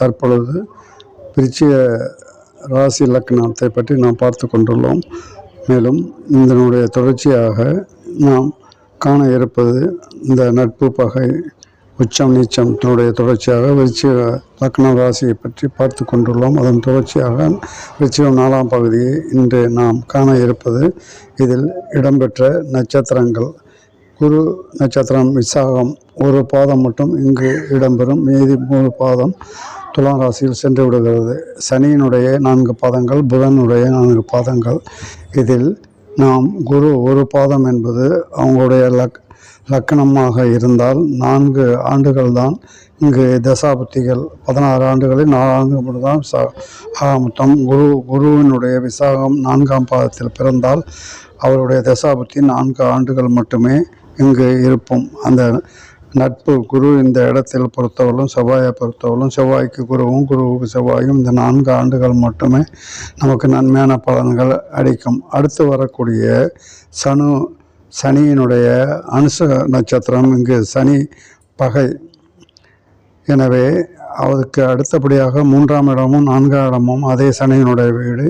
தற்பொழுது விருச்சிக ராசி லக்னத்தை பற்றி நாம் பார்த்து கொண்டுள்ளோம். மேலும் இதனுடைய தொடர்ச்சியாக நாம் காண இருப்பது இந்த நட்பு, பகை, உச்சம், நீச்சத்தினுடைய தொடர்ச்சியாக விருச்சிக லக்ன ராசியை பற்றி பார்த்து கொண்டுள்ளோம். அதன் தொடர்ச்சியாக விருச்சிகம் 4ஆம் பகுதியை இன்று நாம் காண இருப்பது. இதில் இடம்பெற்ற நட்சத்திரங்கள்: குரு நட்சத்திரம் விசாகம் ஒரு பாதம் மட்டும் இங்கு இடம்பெறும். மீதி 3 பாதம் துலாம் ராசியில் சென்று விடுகிறது. சனியினுடைய 4 பாதங்கள், புதனுடைய 4 பாதங்கள். இதில் நாம் குரு ஒரு பாதம் என்பது அவங்களுடைய லக்கணமாக இருந்தால் 4 ஆண்டுகள் தான் இங்கு தசாபுத்திகள். 16 ஆண்டுகளில் 4 ஆண்டுகள் மட்டும்தான் மொத்தம். குருவினுடைய விசாகம் 4ஆம் பாதத்தில் பிறந்தால் அவருடைய தசாபுத்தி 4 ஆண்டுகள் மட்டுமே இங்கு இருப்போம். அந்த நட்பு குரு இந்த இடத்தில் பொறுத்தவரையும், செவ்வாயை பொறுத்தவரையும், செவ்வாய்க்கு குருவும் குருவுக்கு செவ்வாயும் இந்த 4 ஆண்டுகள் மட்டுமே நமக்கு நன்மையான பலன்கள் அளிக்கும். அடுத்து வரக்கூடிய சனியினுடைய அனுச நட்சத்திரம். இங்கு சனி பகை. எனவே அதுக்கு அடுத்தபடியாக 3ஆம் இடமும் 4ஆம் இடமும் அதே சனியினுடைய வீடு.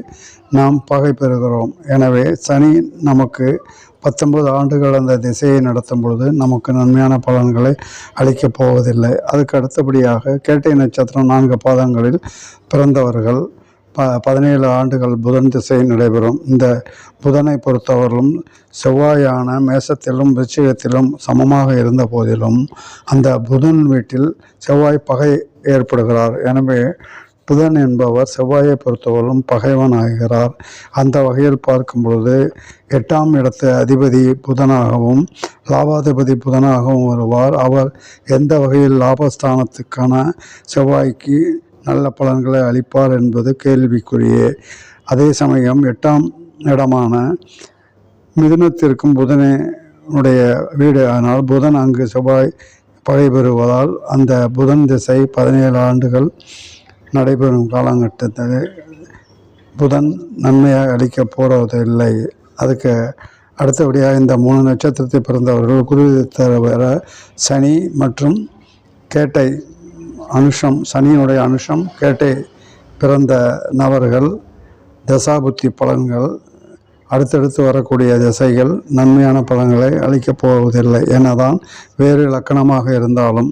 நாம் பகை பெறுகிறோம். எனவே சனி நமக்கு 19 ஆண்டுகள் அந்த திசையை நடத்தும் பொழுது நமக்கு நன்மையான பலன்களை அளிக்கப் போவதில்லை. அதுக்கு அடுத்தபடியாக கேட்டை நட்சத்திரம் 4 பாதங்களில் பிறந்தவர்கள் 17 ஆண்டுகள் புதன் திசை நடைபெறும். இந்த புதனை பொறுத்தவரையிலும் செவ்வாயான மேசத்திலும் விருச்சிகத்திலும் சமமாக இருந்த போதிலும் அந்த புதன் வீட்டில் செவ்வாய் பகை ஏற்படுகிறார். எனவே புதன் என்பவர் செவ்வாயை பொறுத்தவரையிலும் பகைவன் ஆகிறார். அந்த வகையில் பார்க்கும் பொழுது 8ஆம் இடத்து அதிபதி புதனாகவும் லாபாதிபதி புதனாகவும் வருவார். அவர் எந்த வகையில் லாபஸ்தானத்துக்கான செவ்வாய்க்கு நல்ல பலன்களை அளிப்பார் என்பது கேள்விக்குரியே. அதே சமயம் 8ஆம் இடமான மிதுனத்திற்கும் புதனுடைய வீடு. ஆனால் புதன் அங்கு செவ்வாய் பகை பெறுவதால் அந்த புதன் திசை 17 ஆண்டுகள் நடைபெறும் காலகட்டத்தில் புதன் நன்மையாக அளிக்க போவதில்லை. அதுக்கு அடுத்தபடியாக இந்த 3 நட்சத்திரத்தை பிறந்தவர்கள் குரு தவிர சனி மற்றும் கேட்டை அனுஷம், சனியினுடைய அனுஷம் கேட்டை பிறந்த நபர்கள் தசாபுத்தி பலன்கள் அடுத்தடுத்து வரக்கூடிய திசைகள் நன்மையான பலன்களை அளிக்கப் போவதில்லை. என்னதான் வேறு லக்கணமாக இருந்தாலும்,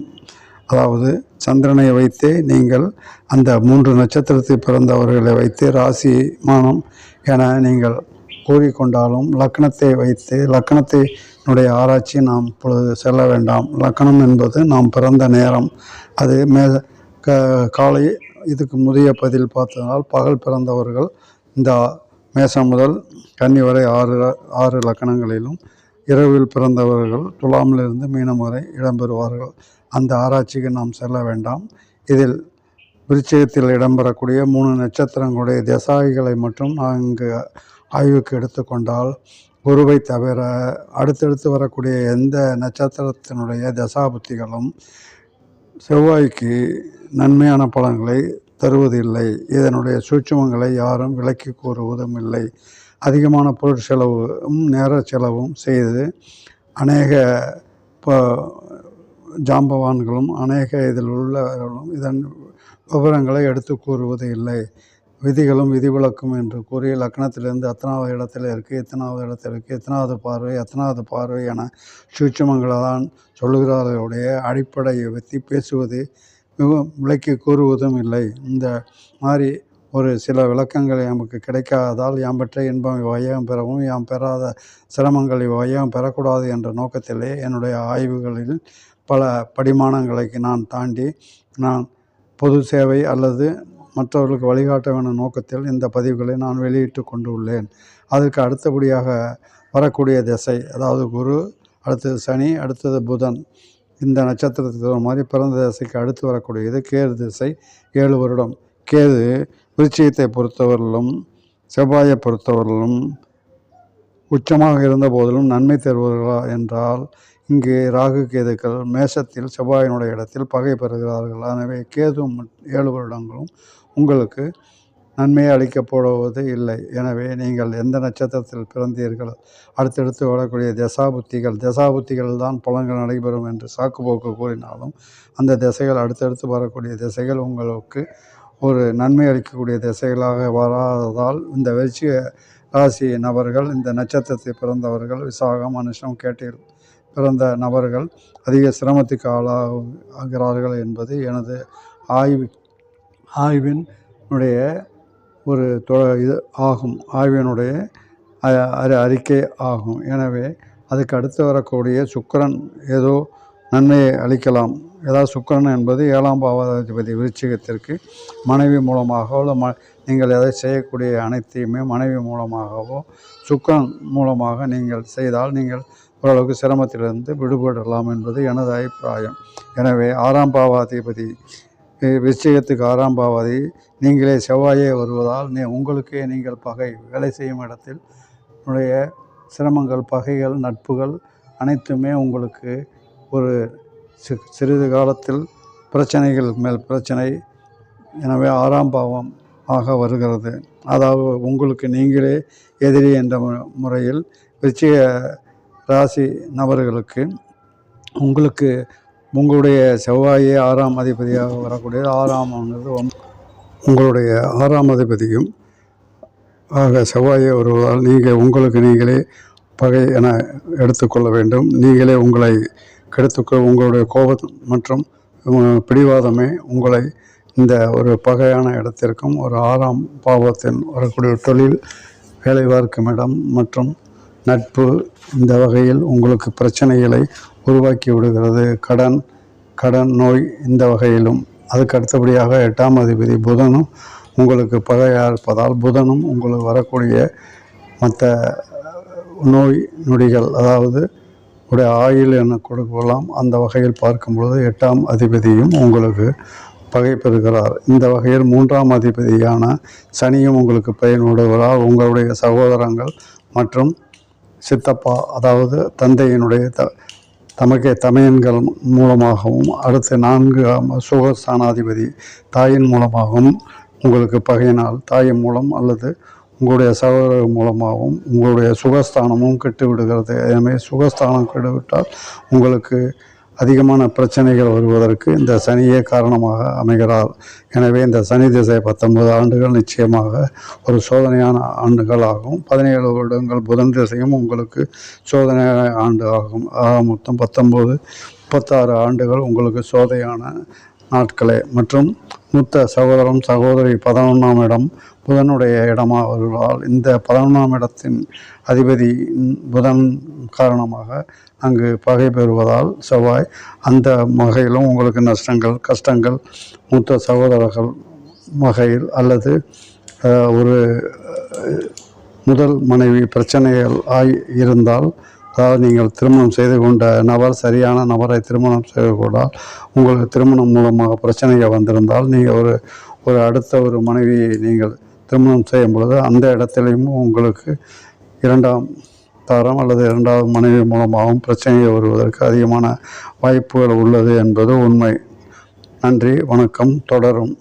அதாவது சந்திரனை வைத்தே நீங்கள் அந்த 3 நட்சத்திரத்தை பிறந்தவர்களை வைத்து ராசி மானம் என நீங்கள் கூறிக்கொண்டாலும் லக்கணத்தை வைத்து லக்கணத்தினுடைய ஆராய்ச்சி நாம் இப்பொழுது செல்ல வேண்டாம். லக்கணம் என்பது நாம் பிறந்த நேரம். அது காலை இதுக்கு முதிய பதில் பார்த்ததால் பகல் பிறந்தவர்கள் இந்த மேசம் முதல் கன்னி வரை 6 லக்கணங்களிலும், இரவில் பிறந்தவர்கள் துலாமிலிருந்து மீனம் வரை இடம்பெறுவார்கள். அந்த ஆராய்ச்சிக்கு நாம் செல்ல வேண்டாம். இதில் விருச்சிகத்தில் இடம்பெறக்கூடிய 3 நட்சத்திரங்களுடைய திசாய்களை மட்டும் நான் இங்கு ஆய்வுக்கு எடுத்துக்கொண்டால், குருவை தவிர அடுத்தடுத்து வரக்கூடிய எந்த நட்சத்திரத்தினுடைய தசாபுத்திகளும் செவ்வாய்க்கு நன்மையான பலன்களை தருவதில்லை. இதனுடைய சூட்சுமங்களை யாரும் விளக்கி கூறுவதும் இல்லை. அதிகமான பொருள் செலவும் நேர செலவும் செய்து அநேக ஜாம்பவான்களும் அநேக இதில் உள்ளவர்களும் இதன் விவரங்களை எடுத்து கூறுவது இல்லை. விதிகளும் விதிவிலக்கும் என்று கூறி லக்னத்திலிருந்து எத்தனாவது இடத்துல இருக்குது, எத்தனாவது இடத்துல இருக்குது, எத்தனாவது பார்வை என சூட்சுமங்களை தான் சொல்லுகிறார்களுடைய அடிப்படையை பற்றி பேசுவது விளக்கி கூறுவதும் இல்லை. இந்த மாதிரி ஒரு சில விளக்கங்கள் நமக்கு கிடைக்காததால் யாம் பெற்ற இன்பம் வையம் பெறவும் யாம் பெறாத சிரமங்கள் வையம் பெறக்கூடாது என்ற நோக்கத்திலே என்னுடைய ஆய்வுகளில் பல படிமானங்களை நான் தாண்டி நான் பொது சேவை அல்லது மற்றவர்களுக்கு வழிகாட்ட வேணும் நோக்கத்தில் இந்த பதிவுகளை நான் வெளியிட்டு கொண்டு உள்ளேன். அதற்கு அடுத்தபடியாக வரக்கூடிய திசை, அதாவது குரு, அடுத்தது சனி, அடுத்தது புதன். இந்த நட்சத்திரத்துக்கு மாதிரி பிறந்த திசைக்கு அடுத்து வரக்கூடியது கேது திசை. 7 வருடம். கேது விருச்சிகத்தை பொறுத்தவரையிலும் செவ்வாயை பொறுத்தவரையிலும் உச்சமாக இருந்த போதிலும் நன்மை தருவார்களா என்றால், இங்கே ராகு கேதுக்கள் மேஷத்தில் செவ்வாயினுடைய இடத்தில் பகை பெறுகிறார்கள். எனவே கேது 7 வருடங்களும் உங்களுக்கு நன்மையை அளிக்கப் போடுவது இல்லை. எனவே நீங்கள் எந்த நட்சத்திரத்தில் பிறந்தீர்களோ அடுத்தடுத்து வரக்கூடிய தசாபுத்திகள் தான் பலன்கள் நடைபெறும் என்று சாக்குப்போக்கு கூறினாலும் அந்த திசைகள் அடுத்தடுத்து வரக்கூடிய திசைகள் உங்களுக்கு ஒரு நன்மை அளிக்கக்கூடிய திசைகளாக வராததால் இந்த விருச்சிக ராசி நபர்கள், இந்த நட்சத்திரத்தில் பிறந்தவர்கள், விசாகம், அனுஷம், கேட்டை பிறந்த நபர்கள் அதிக சிரமத்துக்கு ஆகிறார்கள் என்பது எனது ஆய்வினுடைய ஒரு இது ஆகும். ஆய்வினுடைய அறிக்கை ஆகும். எனவே அதுக்கு அடுத்து வரக்கூடிய சுக்கிரன் ஏதோ நன்மையை அளிக்கலாம். ஏதாவது சுக்கிரன் என்பது 7ஆம் பாவாதிபதி விருச்சிகத்திற்கு மனைவி மூலமாகவோ நீங்கள் எதை செய்யக்கூடிய அனைத்தையுமே மனைவி மூலமாகவோ சுக்கிரன் மூலமாக நீங்கள் செய்தால் நீங்கள் ஓரளவுக்கு சிரமத்திலிருந்து விடுபடலாம் என்பது எனது அபிப்பிராயம். எனவே 6ஆம் பாவாதிபதி விருச்சிகத்துக்கு 6ஆம் பாவாதி நீங்களே செவ்வாயே வருவதால் உங்களுக்கே நீங்கள் பகை வேலை செய்யும் இடத்தில் உடைய சிரமங்கள், பகைகள், நட்புகள் அனைத்துமே உங்களுக்கு ஒரு சிறிது காலத்தில் பிரச்சனைகள் மேல் பிரச்சனை. எனவே 6ஆம் பாவம் ஆக வருகிறது. அதாவது உங்களுக்கு நீங்களே எதிரி என்ற முறையில் விருச்சிக ராசி நபர்களுக்கு உங்களுடைய செவ்வாயே 6ஆம் அதிபதியாக வரக்கூடியது. 6ஆம் உங்களுடைய 6ஆம் அதிபதியும் ஆக செவ்வாயே வருவதால் உங்களுக்கு நீங்களே பகை என எடுத்துக்கொள்ள வேண்டும். நீங்களே உங்களை உங்களுடைய கோபம் மற்றும் பிடிவாதமே உங்களை இந்த ஒரு பகையான இடத்திற்கும் ஒரு 6ஆம் பாவத்தில் வரக்கூடிய தொழில், வேலை பார்க்கும் இடம் மற்றும் நட்பு இந்த வகையில் உங்களுக்கு பிரச்சனைகளை உருவாக்கி விடுகிறது. கடன் நோய் இந்த வகையிலும். அதுக்கு அடுத்தபடியாக 8ஆம் அதிபதி புதனும் உங்களுக்கு பகையாக இருப்பதால் புதனும் உங்களுக்கு வரக்கூடிய மற்ற நோய் நொடிகள், அதாவது உடைய ஆயுள் என கொடுக்கலாம். அந்த வகையில் பார்க்கும்பொழுது 8ஆம் அதிபதியும் உங்களுக்கு பகை பெறுகிறார். இந்த வகையில் 3ஆம் அதிபதியான சனியும் உங்களுக்கு பயன்படுவதால் உங்களுடைய சகோதரங்கள் மற்றும் சித்தப்பா, அதாவது தந்தையினுடைய தமையன்கள் மூலமாகவும், அடுத்து 4ஆம் சுகஸ்தானாதிபதி தாயின் மூலமாகவும் உங்களுக்கு பகையினால் தாயின் மூலம் அல்லது உங்களுடைய சகோதரர் மூலமாகவும் உங்களுடைய சுகஸ்தானமும் கெட்டு விடுகிறது. எனவே சுகஸ்தானம் கெட்டுவிட்டால் உங்களுக்கு அதிகமான பிரச்சனைகள் வருவதற்கு இந்த சனியே காரணமாக அமைகிறார். எனவே இந்த சனி திசை 19 ஆண்டுகள் நிச்சயமாக ஒரு சோதனையான ஆண்டுகள் ஆகும். 17 வருடங்கள் புதன் திசையும் உங்களுக்கு சோதனையான ஆண்டு ஆகும். மொத்தம் 36 ஆண்டுகள் உங்களுக்கு சோதனையான நாட்களே. மற்றும் மூத்த சகோதரி 11ஆம் இடம் புதனுடைய இடமாக வருவதால் இந்த 11ஆம் இடத்தின் அதிபதி புதன் காரணமாக அங்கு பகை பெறுவதால் செவ்வாய் அந்த வகையிலும் உங்களுக்கு நஷ்டங்கள், கஷ்டங்கள் மூத்த சகோதரர்கள் வகையில் அல்லது ஒரு முதல் மனைவி பிரச்சனைகள் இருந்தால், அதாவது நீங்கள் திருமணம் செய்து கொண்ட நபர் சரியான நபரை திருமணம் செய்து கொண்டால் உங்களுக்கு திருமணம் மூலமாக பிரச்சனைகள் வந்திருந்தால் நீங்கள் ஒரு அடுத்த ஒரு மனைவியை நீங்கள் திருமணம் செய்யும் பொழுது அந்த இடத்திலையும் உங்களுக்கு 2ஆம் தாரம் அல்லது 2வது மனைவி மூலமாகவும் பிரச்சனைகள் வருவதற்கு அதிகமான வாய்ப்புகள் உள்ளது என்பது உண்மை. நன்றி, வணக்கம். தொடரும்.